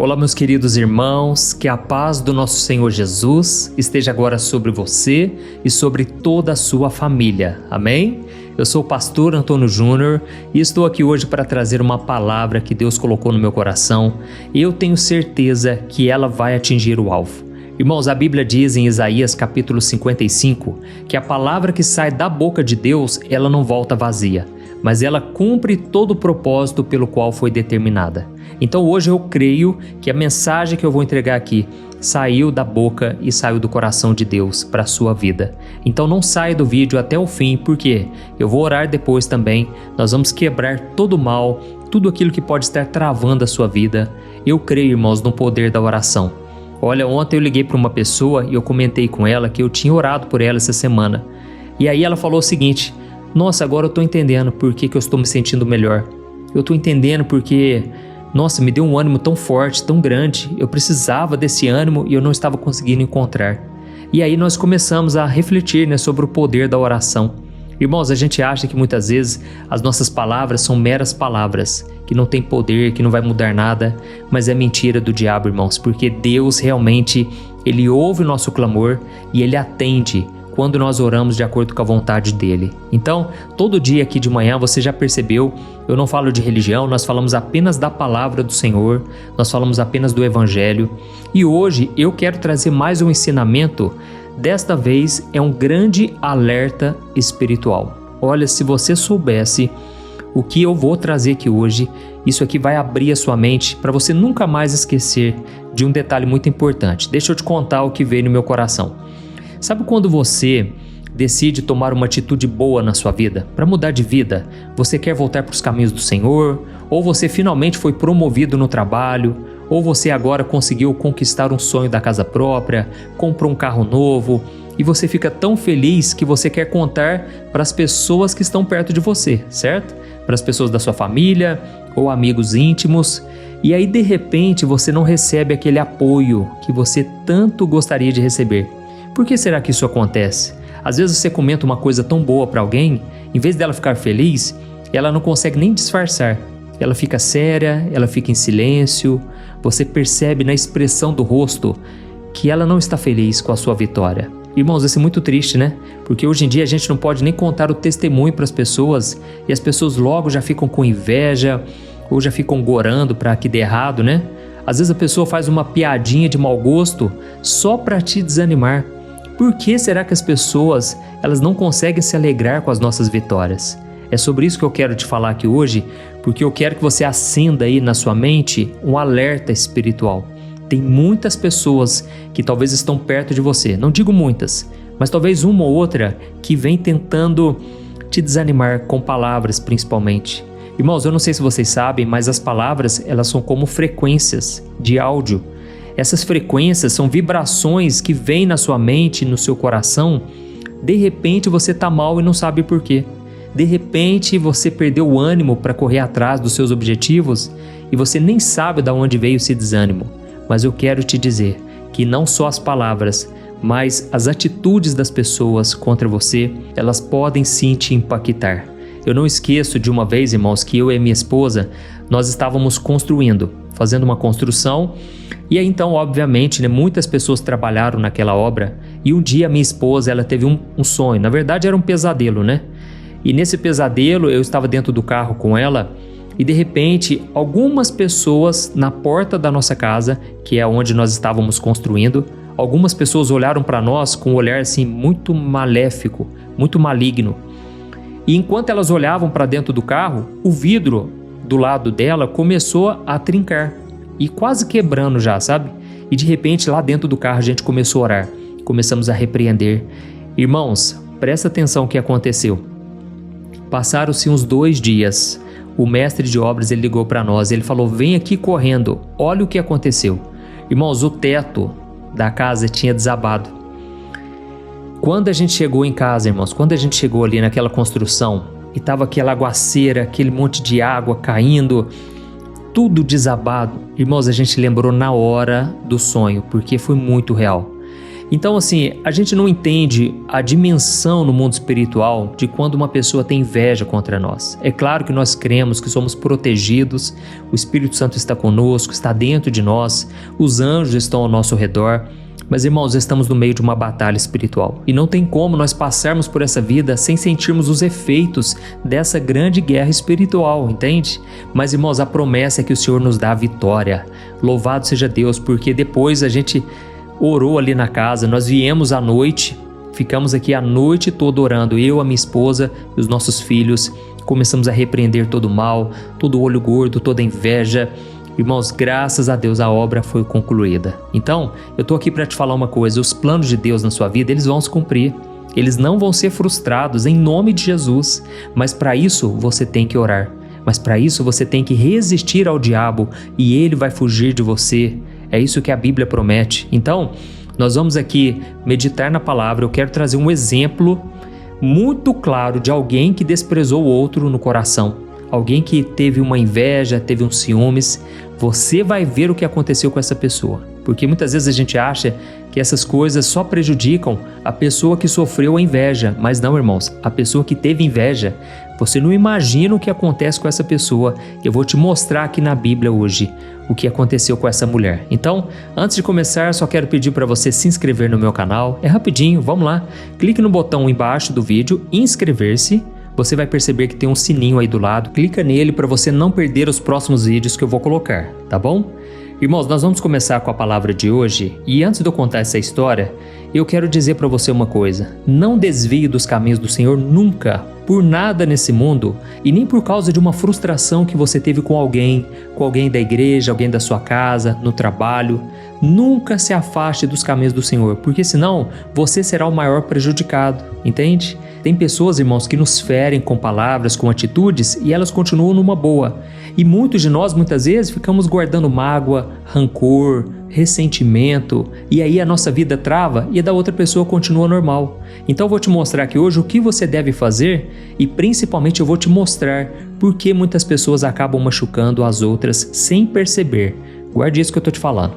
Olá, meus queridos irmãos, que a paz do nosso Senhor Jesus esteja agora sobre você e sobre toda a sua família. Amém? Eu sou o pastor Antônio Júnior e estou aqui hoje para trazer uma palavra que Deus colocou no meu coração e eu tenho certeza que ela vai atingir o alvo. Irmãos, a Bíblia diz em Isaías capítulo 55 que a palavra que sai da boca de Deus, ela não volta vazia, mas ela cumpre todo o propósito pelo qual foi determinada. Então hoje eu creio que a mensagem que eu vou entregar aqui saiu da boca e saiu do coração de Deus para a sua vida. Então não saia do vídeo até o fim, porque eu vou orar depois também. Nós vamos quebrar todo o mal, tudo aquilo que pode estar travando a sua vida. Eu creio, irmãos, no poder da oração. Olha, ontem eu liguei para uma pessoa e eu comentei com ela que eu tinha orado por ela essa semana. E aí ela falou o seguinte: nossa, agora eu estou entendendo por que eu estou me sentindo melhor. Eu estou entendendo porque, nossa, me deu um ânimo tão forte, tão grande. Eu precisava desse ânimo e eu não estava conseguindo encontrar. E aí nós começamos a refletir, sobre o poder da oração. Irmãos, a gente acha que muitas vezes as nossas palavras são meras palavras, que não tem poder, que não vai mudar nada, mas é mentira do diabo, irmãos, porque Deus realmente, Ele ouve o nosso clamor e Ele atende quando nós oramos de acordo com a vontade dEle. Então, todo dia aqui de manhã, você já percebeu, eu não falo de religião, nós falamos apenas da palavra do Senhor, nós falamos apenas do Evangelho. E hoje eu quero trazer mais um ensinamento. Desta vez é um grande alerta espiritual. Olha, se você soubesse o que eu vou trazer aqui hoje, isso aqui vai abrir a sua mente para você nunca mais esquecer de um detalhe muito importante. Deixa eu te contar o que veio no meu coração. Sabe quando você decide tomar uma atitude boa na sua vida, para mudar de vida? Você quer voltar para os caminhos do Senhor? Ou você finalmente foi promovido no trabalho? Ou você agora conseguiu conquistar um sonho da casa própria, comprou um carro novo e você fica tão feliz que você quer contar para as pessoas que estão perto de você, certo? Para as pessoas da sua família ou amigos íntimos. E aí de repente você não recebe aquele apoio que você tanto gostaria de receber. Por que será que isso acontece? Às vezes você comenta uma coisa tão boa para alguém, em vez dela ficar feliz, ela não consegue nem disfarçar. Ela fica séria, ela fica em silêncio. Você percebe na expressão do rosto que ela não está feliz com a sua vitória. Irmãos, isso é muito triste, né? Porque hoje em dia a gente não pode nem contar o testemunho para as pessoas e as pessoas logo já ficam com inveja ou já ficam gorando para que dê errado, né? Às vezes a pessoa faz uma piadinha de mau gosto só para te desanimar. Por que será que as pessoas elas não conseguem se alegrar com as nossas vitórias? É sobre isso que eu quero te falar aqui hoje, porque eu quero que você acenda aí na sua mente um alerta espiritual. Tem muitas pessoas que talvez estão perto de você, não digo muitas, mas talvez uma ou outra que vem tentando te desanimar com palavras principalmente. Irmãos, eu não sei se vocês sabem, mas as palavras elas são como frequências de áudio. Essas frequências são vibrações que vêm na sua mente, no seu coração. De repente você está mal e não sabe por quê. De repente você perdeu o ânimo para correr atrás dos seus objetivos e você nem sabe de onde veio esse desânimo. Mas eu quero te dizer que não só as palavras, mas as atitudes das pessoas contra você, elas podem sim te impactar. Eu não esqueço de uma vez, irmãos, que eu e minha esposa, nós estávamos fazendo uma construção. E aí então, obviamente, muitas pessoas trabalharam naquela obra. E um dia minha esposa, ela teve um sonho. Na verdade era um pesadelo, né? E nesse pesadelo eu estava dentro do carro com ela e de repente algumas pessoas na porta da nossa casa, que é onde nós estávamos construindo, algumas pessoas olharam para nós com um olhar assim muito maléfico, muito maligno. E enquanto elas olhavam para dentro do carro, o vidro do lado dela começou a trincar e quase quebrando já, sabe? E de repente lá dentro do carro a gente começou a orar, começamos a repreender. Irmãos, presta atenção o que aconteceu. Passaram-se uns 2 dias, o mestre de obras ele ligou para nós, ele falou: vem aqui correndo, olha o que aconteceu. Irmãos, o teto da casa tinha desabado. Quando a gente chegou em casa, irmãos, quando a gente chegou ali naquela construção e tava aquela aguaceira, aquele monte de água caindo, tudo desabado, irmãos, a gente lembrou na hora do sonho, porque foi muito real. Então, assim, a gente não entende a dimensão no mundo espiritual de quando uma pessoa tem inveja contra nós. É claro que nós cremos que somos protegidos, o Espírito Santo está conosco, está dentro de nós, os anjos estão ao nosso redor. Mas, irmãos, estamos no meio de uma batalha espiritual e não tem como nós passarmos por essa vida sem sentirmos os efeitos dessa grande guerra espiritual, entende? Mas, irmãos, a promessa é que o Senhor nos dá a vitória. Louvado seja Deus, porque depois a gente orou ali na casa, nós viemos à noite, ficamos aqui a noite toda orando, eu, a minha esposa e os nossos filhos, começamos a repreender todo o mal, todo o olho gordo, toda a inveja. Irmãos, graças a Deus a obra foi concluída. Então, eu estou aqui para te falar uma coisa, os planos de Deus na sua vida, eles vão se cumprir. Eles não vão ser frustrados em nome de Jesus, mas para isso você tem que orar. Mas para isso você tem que resistir ao diabo e ele vai fugir de você. É isso que a Bíblia promete. Então, nós vamos aqui meditar na palavra. Eu quero trazer um exemplo muito claro de alguém que desprezou o outro no coração. Alguém que teve uma inveja, teve um ciúmes. Você vai ver o que aconteceu com essa pessoa. Porque muitas vezes a gente acha que essas coisas só prejudicam a pessoa que sofreu a inveja. Mas não, irmãos, a pessoa que teve inveja, você não imagina o que acontece com essa pessoa. Eu vou te mostrar aqui na Bíblia hoje o que aconteceu com essa mulher. Então, antes de começar, só quero pedir para você se inscrever no meu canal. É rapidinho, vamos lá. Clique no botão embaixo do vídeo, inscrever-se. Você vai perceber que tem um sininho aí do lado. Clica nele para você não perder os próximos vídeos que eu vou colocar, tá bom? Irmãos, nós vamos começar com a palavra de hoje e antes de eu contar essa história, eu quero dizer para você uma coisa. Não desvie dos caminhos do Senhor nunca, por nada nesse mundo e nem por causa de uma frustração que você teve com alguém da igreja, alguém da sua casa, no trabalho. Nunca se afaste dos caminhos do Senhor, porque senão você será o maior prejudicado, entende? Tem pessoas, irmãos, que nos ferem com palavras, com atitudes e elas continuam numa boa. E muitos de nós, muitas vezes, ficamos guardando mágoa, rancor, ressentimento e aí a nossa vida trava e a da outra pessoa continua normal. Então eu vou te mostrar aqui hoje o que você deve fazer e principalmente eu vou te mostrar por que muitas pessoas acabam machucando as outras sem perceber. Guarde isso que eu estou te falando.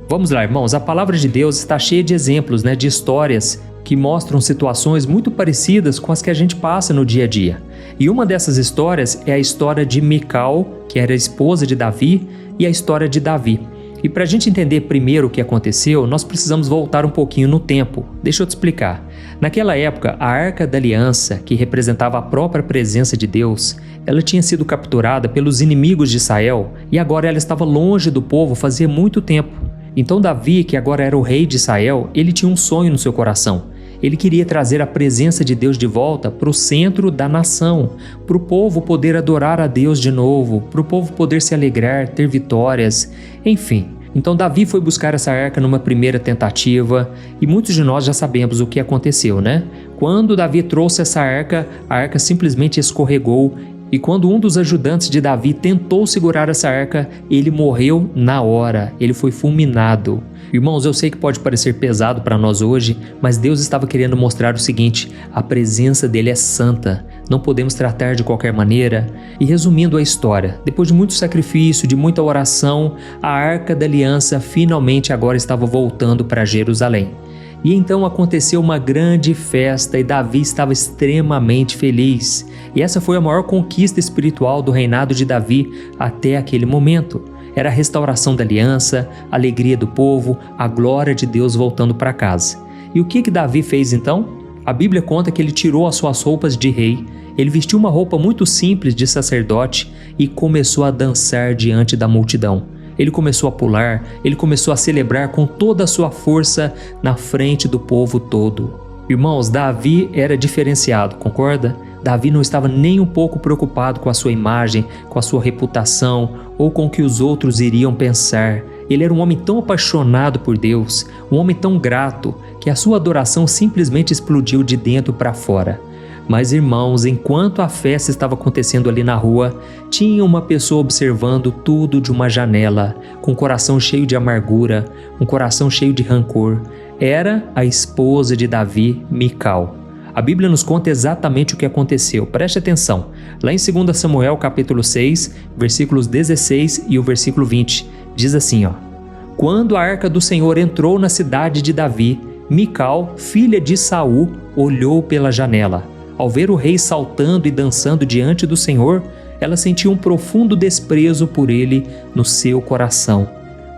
Vamos lá, irmãos, a palavra de Deus está cheia de exemplos, de histórias que mostram situações muito parecidas com as que a gente passa no dia a dia. E uma dessas histórias é a história de Mical, que era a esposa de Davi, e a história de Davi. E para a gente entender primeiro o que aconteceu, nós precisamos voltar um pouquinho no tempo. Deixa eu te explicar. Naquela época, a Arca da Aliança, que representava a própria presença de Deus, ela tinha sido capturada pelos inimigos de Israel e agora ela estava longe do povo fazia muito tempo. Então Davi, que agora era o rei de Israel, ele tinha um sonho no seu coração. Ele queria trazer a presença de Deus de volta para o centro da nação, para o povo poder adorar a Deus de novo, para o povo poder se alegrar, ter vitórias, enfim. Então Davi foi buscar essa arca numa primeira tentativa e muitos de nós já sabemos o que aconteceu, né? Quando Davi trouxe essa arca, a arca simplesmente escorregou e quando um dos ajudantes de Davi tentou segurar essa arca, ele morreu na hora, ele foi fulminado. Irmãos, eu sei que pode parecer pesado para nós hoje, mas Deus estava querendo mostrar o seguinte: a presença dele é santa, não podemos tratar de qualquer maneira. E resumindo a história, depois de muito sacrifício, de muita oração, a Arca da Aliança finalmente agora estava voltando para Jerusalém. E então aconteceu uma grande festa e Davi estava extremamente feliz. E essa foi a maior conquista espiritual do reinado de Davi até aquele momento. Era a restauração da aliança, a alegria do povo, a glória de Deus voltando para casa. E o que Davi fez então? A Bíblia conta que ele tirou as suas roupas de rei, ele vestiu uma roupa muito simples de sacerdote e começou a dançar diante da multidão. Ele começou a pular, ele começou a celebrar com toda a sua força na frente do povo todo. Irmãos, Davi era diferenciado, concorda? Davi não estava nem um pouco preocupado com a sua imagem, com a sua reputação ou com o que os outros iriam pensar. Ele era um homem tão apaixonado por Deus, um homem tão grato, que a sua adoração simplesmente explodiu de dentro para fora. Mas, irmãos, enquanto a festa estava acontecendo ali na rua, tinha uma pessoa observando tudo de uma janela, com um coração cheio de amargura, um coração cheio de rancor. Era a esposa de Davi, Mical. A Bíblia nos conta exatamente o que aconteceu. Preste atenção. Lá em 2 Samuel capítulo 6, versículos 16 e o versículo 20, diz assim, Quando a arca do Senhor entrou na cidade de Davi, Mical, filha de Saul, olhou pela janela. Ao ver o rei saltando e dançando diante do Senhor, ela sentiu um profundo desprezo por ele no seu coração.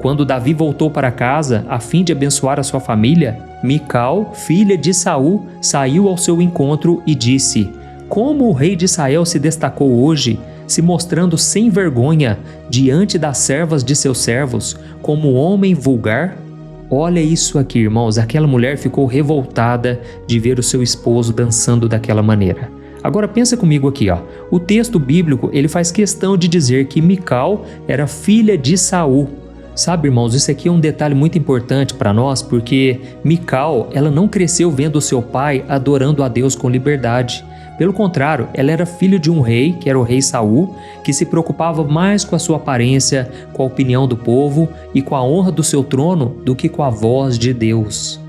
Quando Davi voltou para casa, a fim de abençoar a sua família, Mical, filha de Saul, saiu ao seu encontro e disse: "Como o rei de Israel se destacou hoje, se mostrando sem vergonha diante das servas de seus servos, como homem vulgar?" Olha isso aqui, irmãos, aquela mulher ficou revoltada de ver o seu esposo dançando daquela maneira. Agora pensa comigo aqui, ó. O texto bíblico, ele faz questão de dizer que Mical era filha de Saul. Sabe, irmãos, isso aqui é um detalhe muito importante para nós, porque Mical, ela não cresceu vendo o seu pai adorando a Deus com liberdade. Pelo contrário, ela era filha de um rei, que era o rei Saul, que se preocupava mais com a sua aparência, com a opinião do povo e com a honra do seu trono do que com a voz de Deus.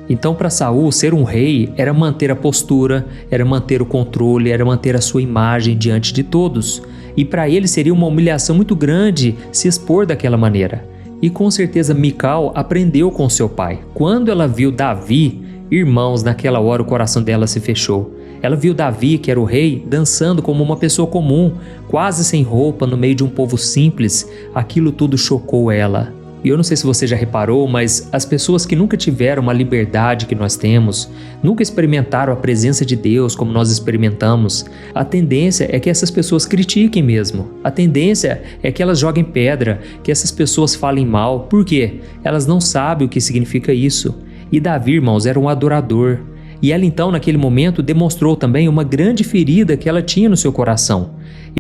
Então, para Saul, ser um rei era manter a postura, era manter o controle, era manter a sua imagem diante de todos. E para ele seria uma humilhação muito grande se expor daquela maneira. E com certeza Mical aprendeu com seu pai. Quando ela viu Davi, irmãos, naquela hora o coração dela se fechou. Ela viu Davi, que era o rei, dançando como uma pessoa comum, quase sem roupa, no meio de um povo simples. Aquilo tudo chocou ela. E eu não sei se você já reparou, mas as pessoas que nunca tiveram a liberdade que nós temos, nunca experimentaram a presença de Deus como nós experimentamos, a tendência é que essas pessoas critiquem mesmo. A tendência é que elas joguem pedra, que essas pessoas falem mal. Por quê? Elas não sabem o que significa isso. E Davi, irmãos, era um adorador. E ela então, naquele momento, demonstrou também uma grande ferida que ela tinha no seu coração.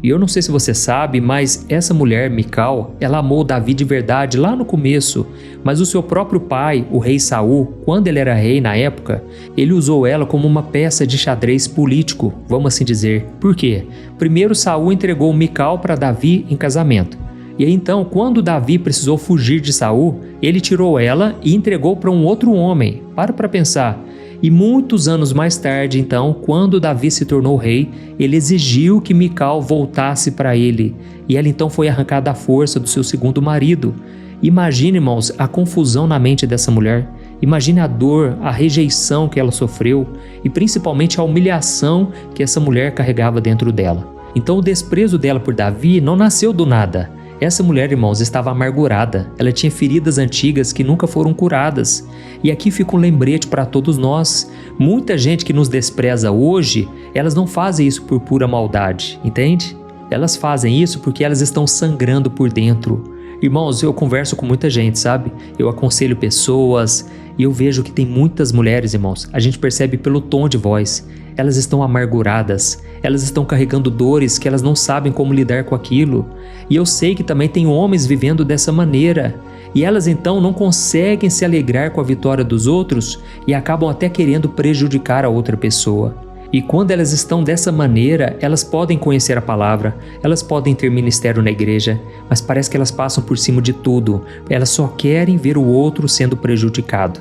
E eu não sei se você sabe, mas essa mulher, Mical, ela amou Davi de verdade lá no começo. Mas o seu próprio pai, o rei Saul, quando ele era rei na época, ele usou ela como uma peça de xadrez político, vamos assim dizer. Por quê? Primeiro Saul entregou Mical para Davi em casamento. E aí então, quando Davi precisou fugir de Saul, ele tirou ela e entregou para um outro homem. Para pensar. E muitos anos mais tarde, então, quando Davi se tornou rei, ele exigiu que Mical voltasse para ele. E ela então foi arrancada à força do seu segundo marido. Imagine, irmãos, a confusão na mente dessa mulher. Imagine a dor, a rejeição que ela sofreu e principalmente a humilhação que essa mulher carregava dentro dela. Então o desprezo dela por Davi não nasceu do nada. Essa mulher, irmãos, estava amargurada. Ela tinha feridas antigas que nunca foram curadas. E aqui fica um lembrete para todos nós. Muita gente que nos despreza hoje, elas não fazem isso por pura maldade, entende? Elas fazem isso porque elas estão sangrando por dentro. Irmãos, eu converso com muita gente, sabe? Eu aconselho pessoas e eu vejo que tem muitas mulheres, irmãos. A gente percebe pelo tom de voz. Elas estão amarguradas, elas estão carregando dores que elas não sabem como lidar com aquilo. E eu sei que também tem homens vivendo dessa maneira. E elas então não conseguem se alegrar com a vitória dos outros e acabam até querendo prejudicar a outra pessoa. E quando elas estão dessa maneira, elas podem conhecer a palavra, elas podem ter ministério na igreja, mas parece que elas passam por cima de tudo. Elas só querem ver o outro sendo prejudicado.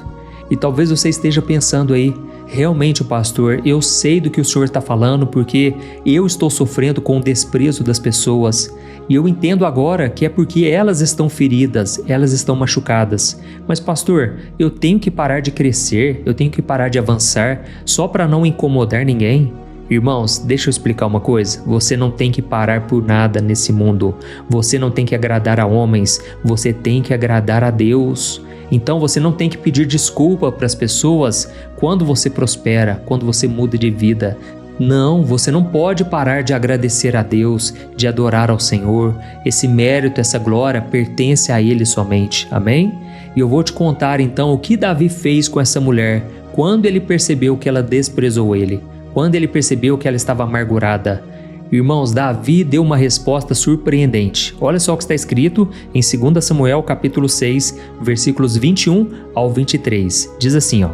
E talvez você esteja pensando aí, realmente, pastor, eu sei do que o senhor está falando porque eu estou sofrendo com o desprezo das pessoas. E eu entendo agora que é porque elas estão feridas, elas estão machucadas. Mas pastor, eu tenho que parar de crescer, eu tenho que parar de avançar só para não incomodar ninguém? Irmãos, deixa eu explicar uma coisa. Você não tem que parar por nada nesse mundo. Você não tem que agradar a homens, você tem que agradar a Deus. Então você não tem que pedir desculpa para as pessoas quando você prospera, quando você muda de vida. Não, você não pode parar de agradecer a Deus, de adorar ao Senhor. Esse mérito, essa glória pertence a Ele somente. Amém? E eu vou te contar então o que Davi fez com essa mulher quando ele percebeu que ela desprezou ele, quando ele percebeu que ela estava amargurada. Irmãos, Davi deu uma resposta surpreendente. Olha só o que está escrito em 2 Samuel capítulo 6, versículos 21 ao 23. Diz assim, ó: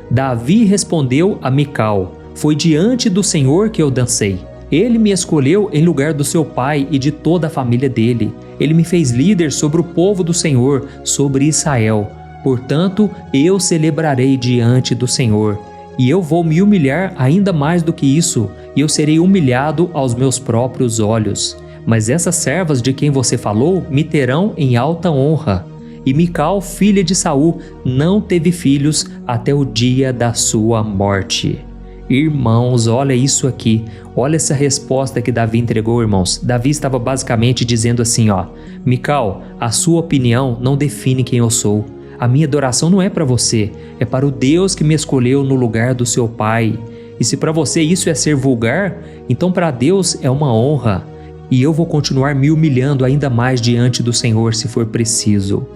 Davi respondeu a Mical: foi diante do Senhor que eu dancei. Ele me escolheu em lugar do seu pai e de toda a família dele. Ele me fez líder sobre o povo do Senhor, sobre Israel. Portanto, eu celebrarei diante do Senhor. E eu vou me humilhar ainda mais do que isso, e eu serei humilhado aos meus próprios olhos. Mas essas servas de quem você falou me terão em alta honra. E Mical, filha de Saul, não teve filhos até o dia da sua morte. Irmãos, olha isso aqui, olha essa resposta que Davi entregou, irmãos. Davi estava basicamente dizendo assim, Mical, a sua opinião não define quem eu sou. A minha adoração não é para você, é para o Deus que me escolheu no lugar do seu pai. E se para você isso é ser vulgar, então para Deus é uma honra. E eu vou continuar me humilhando ainda mais diante do Senhor se for preciso.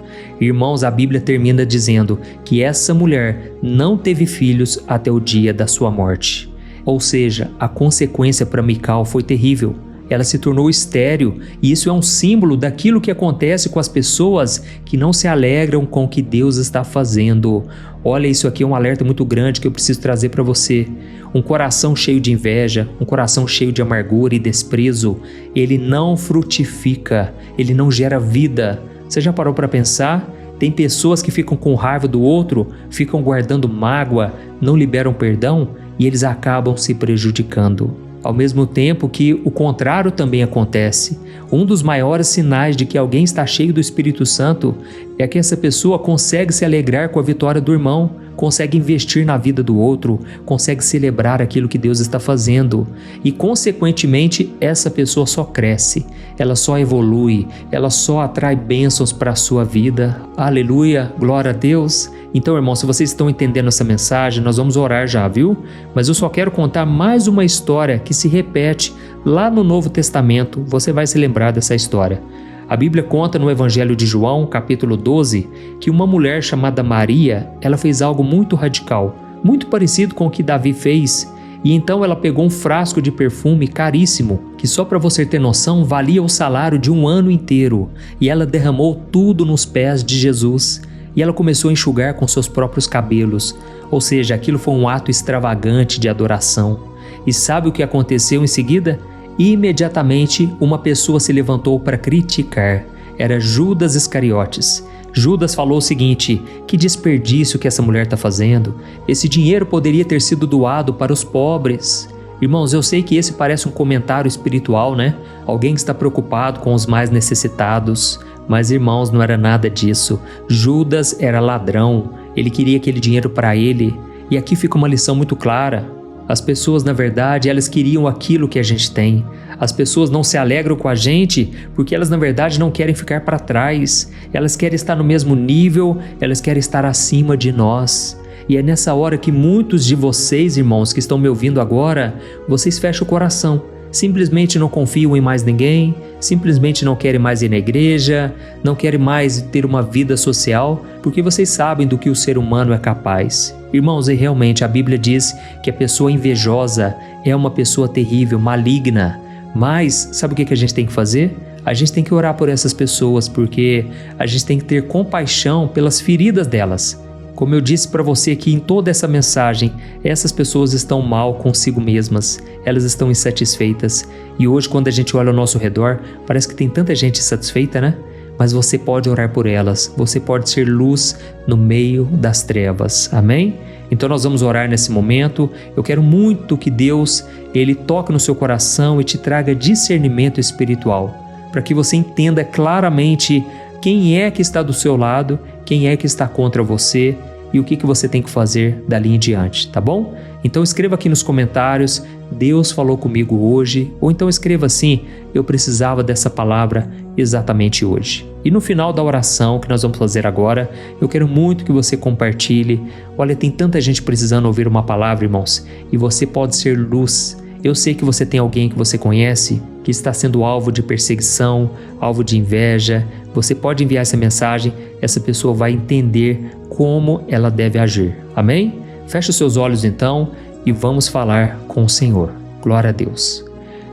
Irmãos, a Bíblia termina dizendo que essa mulher não teve filhos até o dia da sua morte. Ou seja, a consequência para Mical foi terrível. Ela se tornou estéril, e isso é um símbolo daquilo que acontece com as pessoas que não se alegram com o que Deus está fazendo. Olha, isso aqui é um alerta muito grande que eu preciso trazer para você. Um coração cheio de inveja, um coração cheio de amargura e desprezo, ele não frutifica, ele não gera vida. Você já parou para pensar? Tem pessoas que ficam com raiva do outro, ficam guardando mágoa, não liberam perdão e eles acabam se prejudicando. Ao mesmo tempo que o contrário também acontece. Um dos maiores sinais de que alguém está cheio do Espírito Santo é que essa pessoa consegue se alegrar com a vitória do irmão, consegue investir na vida do outro, consegue celebrar aquilo que Deus está fazendo. E, consequentemente, essa pessoa só cresce, ela só evolui, ela só atrai bênçãos para a sua vida. Aleluia, glória a Deus. Então, irmãos, se vocês estão entendendo essa mensagem, nós vamos orar já, viu? Mas eu só quero contar mais uma história que se repete lá no Novo Testamento. Você vai se lembrar dessa história. A Bíblia conta no Evangelho de João, capítulo 12, que uma mulher chamada Maria, ela fez algo muito radical, muito parecido com o que Davi fez. E então ela pegou um frasco de perfume caríssimo, que só para você ter noção, valia o salário de um ano inteiro. E ela derramou tudo nos pés de Jesus. E ela começou a enxugar com seus próprios cabelos. Ou seja, aquilo foi um ato extravagante de adoração. E sabe o que aconteceu em seguida? Imediatamente, uma pessoa se levantou para criticar. Era Judas Iscariotes. Judas falou o seguinte: que desperdício que essa mulher está fazendo. Esse dinheiro poderia ter sido doado para os pobres. Irmãos, eu sei que esse parece um comentário espiritual, né? Alguém que está preocupado com os mais necessitados. Mas, irmãos, não era nada disso. Judas era ladrão. Ele queria aquele dinheiro para ele. E aqui fica uma lição muito clara. As pessoas, na verdade, elas queriam aquilo que a gente tem. As pessoas não se alegram com a gente porque elas, na verdade, não querem ficar para trás. Elas querem estar no mesmo nível, elas querem estar acima de nós. E é nessa hora que muitos de vocês, irmãos, que estão me ouvindo agora, vocês fecham o coração. Simplesmente não confiam em mais ninguém, simplesmente não querem mais ir na igreja, não querem mais ter uma vida social, porque vocês sabem do que o ser humano é capaz. Irmãos, e realmente a Bíblia diz que a pessoa invejosa é uma pessoa terrível, maligna. Mas sabe o que a gente tem que fazer? A gente tem que orar por essas pessoas, porque a gente tem que ter compaixão pelas feridas delas. Como eu disse para você aqui em toda essa mensagem, essas pessoas estão mal consigo mesmas, elas estão insatisfeitas. E hoje, quando a gente olha ao nosso redor, parece que tem tanta gente insatisfeita, né? Mas você pode orar por elas, você pode ser luz no meio das trevas, amém? Então nós vamos orar nesse momento. Eu quero muito que Deus, Ele toque no seu coração e te traga discernimento espiritual, para que você entenda claramente quem é que está do seu lado, quem é que está contra você e o que você tem que fazer dali em diante, tá bom? Então escreva aqui nos comentários: Deus falou comigo hoje, ou então escreva assim: eu precisava dessa palavra exatamente hoje. E no final da oração que nós vamos fazer agora, eu quero muito que você compartilhe. Olha, tem tanta gente precisando ouvir uma palavra, irmãos, e você pode ser luz. Eu sei que você tem alguém que você conhece que está sendo alvo de perseguição, alvo de inveja. Você pode enviar essa mensagem, essa pessoa vai entender como ela deve agir. Amém? Feche os seus olhos então e vamos falar com o Senhor. Glória a Deus.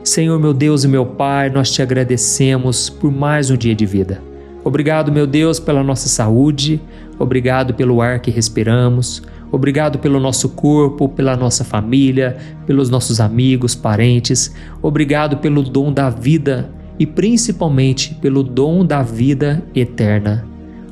Senhor, meu Deus e meu Pai, nós te agradecemos por mais um dia de vida. Obrigado, meu Deus, pela nossa saúde. Obrigado pelo ar que respiramos. Obrigado pelo nosso corpo, pela nossa família, pelos nossos amigos, parentes. Obrigado pelo dom da vida e principalmente pelo dom da vida eterna.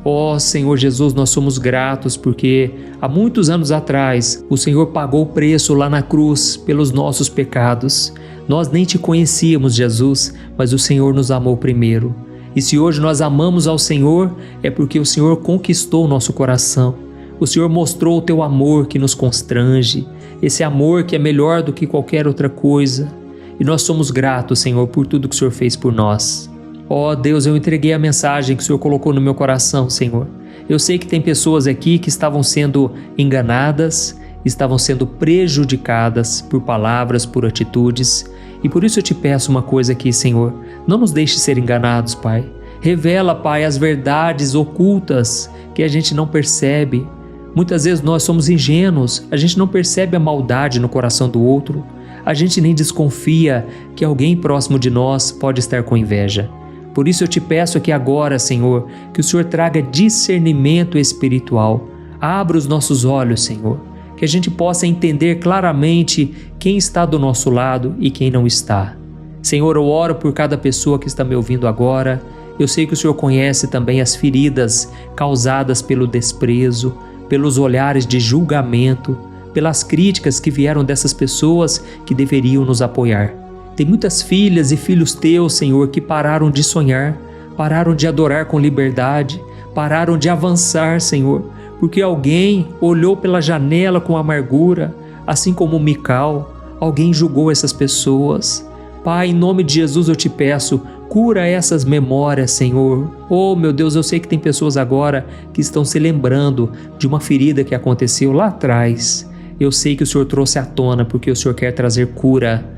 Ó Senhor Jesus, nós somos gratos porque há muitos anos atrás o Senhor pagou o preço lá na cruz pelos nossos pecados. Nós nem te conhecíamos, Jesus, mas o Senhor nos amou primeiro. E se hoje nós amamos ao Senhor, é porque o Senhor conquistou o nosso coração. O Senhor mostrou o teu amor que nos constrange, esse amor que é melhor do que qualquer outra coisa. E nós somos gratos, Senhor, por tudo que o Senhor fez por nós. Ó Deus, eu entreguei a mensagem que o Senhor colocou no meu coração, Senhor. Eu sei que tem pessoas aqui que estavam sendo enganadas, estavam sendo prejudicadas por palavras, por atitudes. E por isso eu te peço uma coisa aqui, Senhor. Não nos deixe ser enganados, Pai. Revela, Pai, as verdades ocultas que a gente não percebe. Muitas vezes nós somos ingênuos, a gente não percebe a maldade no coração do outro. A gente nem desconfia que alguém próximo de nós pode estar com inveja. Por isso eu te peço aqui agora, Senhor, que o Senhor traga discernimento espiritual. Abra os nossos olhos, Senhor, que a gente possa entender claramente quem está do nosso lado e quem não está. Senhor, eu oro por cada pessoa que está me ouvindo agora. Eu sei que o Senhor conhece também as feridas causadas pelo desprezo, pelos olhares de julgamento, pelas críticas que vieram dessas pessoas que deveriam nos apoiar. Tem muitas filhas e filhos teus, Senhor, que pararam de sonhar, pararam de adorar com liberdade, pararam de avançar, Senhor, porque alguém olhou pela janela com amargura, assim como Mical, alguém julgou essas pessoas. Pai, em nome de Jesus eu te peço, cura essas memórias, Senhor. Oh, meu Deus, eu sei que tem pessoas agora que estão se lembrando de uma ferida que aconteceu lá atrás. Eu sei que o Senhor trouxe à tona porque o Senhor quer trazer cura.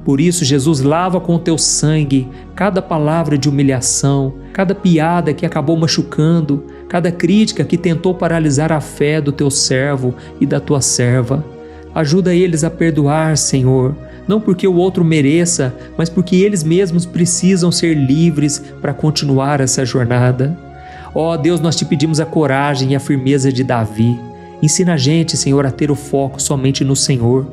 Por isso, Jesus, lava com o teu sangue cada palavra de humilhação, cada piada que acabou machucando, cada crítica que tentou paralisar a fé do teu servo e da tua serva. Ajuda eles a perdoar, Senhor, não porque o outro mereça, mas porque eles mesmos precisam ser livres para continuar essa jornada. Ó Deus, nós te pedimos a coragem e a firmeza de Davi. Ensina a gente, Senhor, a ter o foco somente no Senhor.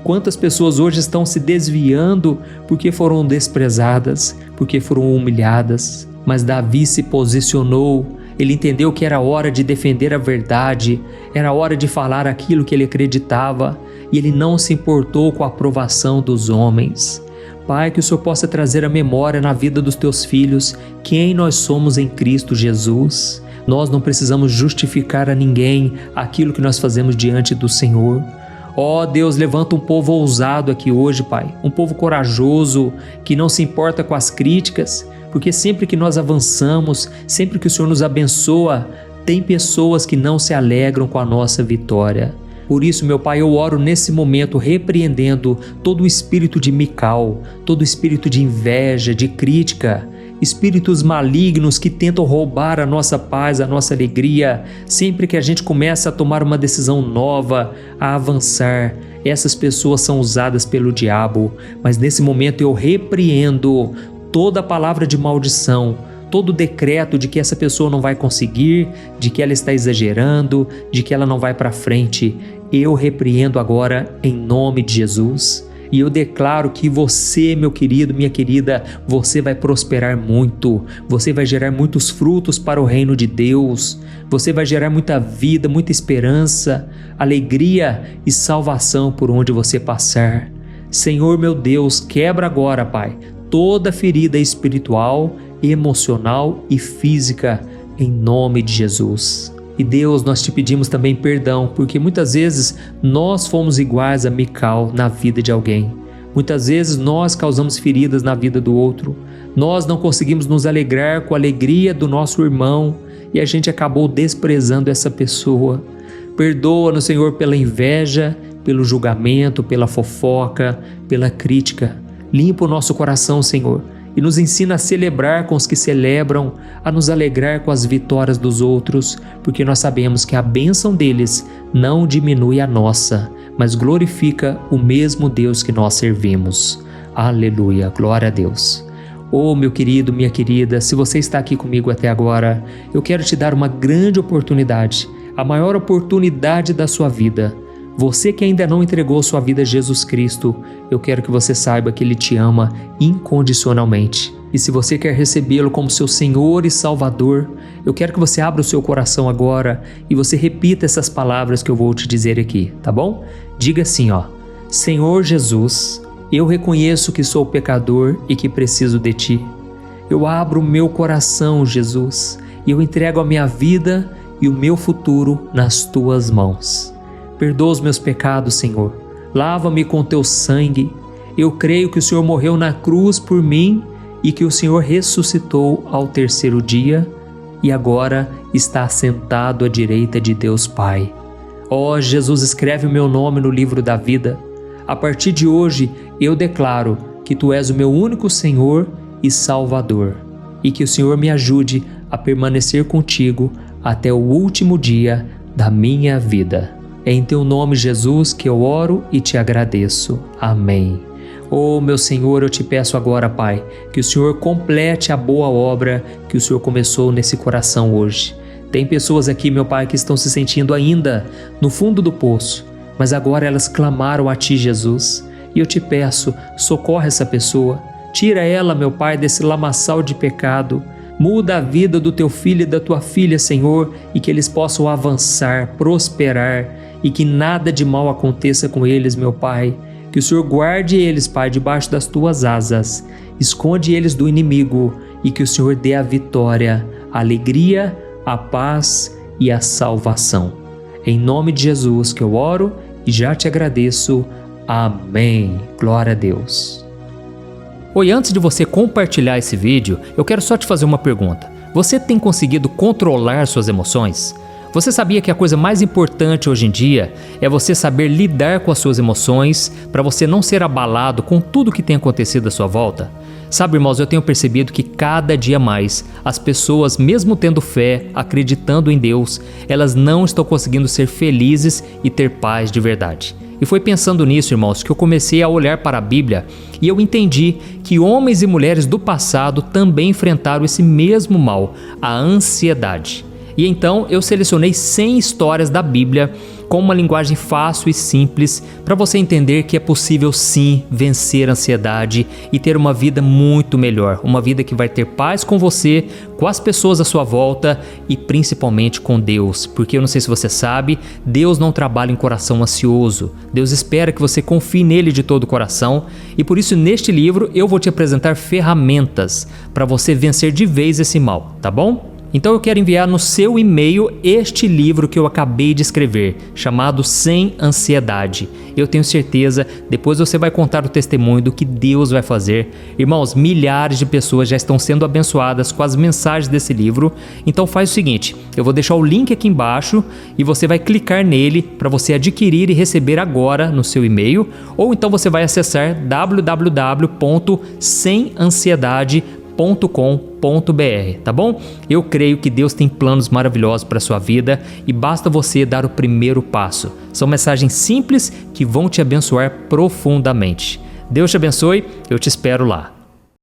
Quantas pessoas hoje estão se desviando porque foram desprezadas, porque foram humilhadas. Mas Davi se posicionou, ele entendeu que era hora de defender a verdade, era hora de falar aquilo que ele acreditava, e ele não se importou com a aprovação dos homens. Pai, que o Senhor possa trazer a memória na vida dos teus filhos quem nós somos em Cristo Jesus. Nós não precisamos justificar a ninguém aquilo que nós fazemos diante do Senhor. Ó Deus, levanta um povo ousado aqui hoje, Pai, um povo corajoso, que não se importa com as críticas, porque sempre que nós avançamos, sempre que o Senhor nos abençoa, tem pessoas que não se alegram com a nossa vitória. Por isso, meu Pai, eu oro nesse momento repreendendo todo o espírito de Mical, todo o espírito de inveja, de crítica, espíritos malignos que tentam roubar a nossa paz, a nossa alegria, sempre que a gente começa a tomar uma decisão nova, a avançar. Essas pessoas são usadas pelo diabo, mas nesse momento eu repreendo toda palavra de maldição, todo decreto de que essa pessoa não vai conseguir, de que ela está exagerando, de que ela não vai para frente. Eu repreendo agora em nome de Jesus. E eu declaro que você, meu querido, minha querida, você vai prosperar muito, você vai gerar muitos frutos para o reino de Deus, você vai gerar muita vida, muita esperança, alegria e salvação por onde você passar. Senhor, meu Deus, quebra agora, Pai, toda ferida espiritual, emocional e física, em nome de Jesus. E Deus, nós te pedimos também perdão, porque muitas vezes nós fomos iguais a Mical na vida de alguém. Muitas vezes nós causamos feridas na vida do outro. Nós não conseguimos nos alegrar com a alegria do nosso irmão e a gente acabou desprezando essa pessoa. Perdoa-nos, Senhor, pela inveja, pelo julgamento, pela fofoca, pela crítica. Limpa o nosso coração, Senhor, e nos ensina a celebrar com os que celebram, a nos alegrar com as vitórias dos outros, porque nós sabemos que a bênção deles não diminui a nossa, mas glorifica o mesmo Deus que nós servimos. Aleluia, glória a Deus. Oh, meu querido, minha querida, se você está aqui comigo até agora, eu quero te dar uma grande oportunidade, a maior oportunidade da sua vida. Você que ainda não entregou sua vida a Jesus Cristo, eu quero que você saiba que Ele te ama incondicionalmente. E se você quer recebê-lo como seu Senhor e Salvador, eu quero que você abra o seu coração agora e você repita essas palavras que eu vou te dizer aqui, tá bom? Diga assim, ó: Senhor Jesus, eu reconheço que sou pecador e que preciso de Ti. Eu abro o meu coração, Jesus, e eu entrego a minha vida e o meu futuro nas Tuas mãos. Perdoa os meus pecados, Senhor. Lava-me com Teu sangue. Eu creio que o Senhor morreu na cruz por mim e que o Senhor ressuscitou ao terceiro dia e agora está sentado à direita de Deus Pai. Ó Jesus, escreve o meu nome no livro da vida. A partir de hoje, eu declaro que Tu és o meu único Senhor e Salvador, e que o Senhor me ajude a permanecer contigo até o último dia da minha vida. É em Teu nome, Jesus, que eu oro e Te agradeço. Amém. Oh, meu Senhor, eu Te peço agora, Pai, que o Senhor complete a boa obra que o Senhor começou nesse coração hoje. Tem pessoas aqui, meu Pai, que estão se sentindo ainda no fundo do poço, mas agora elas clamaram a Ti, Jesus, e eu Te peço, socorre essa pessoa, tira ela, meu Pai, desse lamaçal de pecado, muda a vida do Teu filho e da Tua filha, Senhor, e que eles possam avançar, prosperar, e que nada de mal aconteça com eles, meu Pai. Que o Senhor guarde eles, Pai, debaixo das Tuas asas, esconde eles do inimigo, e que o Senhor dê a vitória, a alegria, a paz e a salvação. Em nome de Jesus que eu oro e já Te agradeço. Amém. Glória a Deus. Oi, antes de você compartilhar esse vídeo, eu quero só te fazer uma pergunta. Você tem conseguido controlar suas emoções? Você sabia que a coisa mais importante hoje em dia é você saber lidar com as suas emoções para você não ser abalado com tudo que tem acontecido à sua volta? Sabe, irmãos, eu tenho percebido que cada dia mais as pessoas, mesmo tendo fé, acreditando em Deus, elas não estão conseguindo ser felizes e ter paz de verdade. E foi pensando nisso, irmãos, que eu comecei a olhar para a Bíblia e eu entendi que homens e mulheres do passado também enfrentaram esse mesmo mal, a ansiedade. E então eu selecionei 100 histórias da Bíblia com uma linguagem fácil e simples para você entender que é possível sim vencer a ansiedade e ter uma vida muito melhor, uma vida que vai ter paz com você, com as pessoas à sua volta e principalmente com Deus, porque eu não sei se você sabe, Deus não trabalha em coração ansioso, Deus espera que você confie nele de todo o coração e por isso neste livro eu vou te apresentar ferramentas para você vencer de vez esse mal, tá bom? Então eu quero enviar no seu e-mail este livro que eu acabei de escrever, chamado Sem Ansiedade. Eu tenho certeza, depois você vai contar o testemunho do que Deus vai fazer. Irmãos, milhares de pessoas já estão sendo abençoadas com as mensagens desse livro. Então faz o seguinte, eu vou deixar o link aqui embaixo e você vai clicar nele para você adquirir e receber agora no seu e-mail. Ou então você vai acessar www.semansiedade.com.br, tá bom? Eu creio que Deus tem planos maravilhosos para a sua vida e basta você dar o primeiro passo. São mensagens simples que vão te abençoar profundamente. Deus te abençoe, eu te espero lá.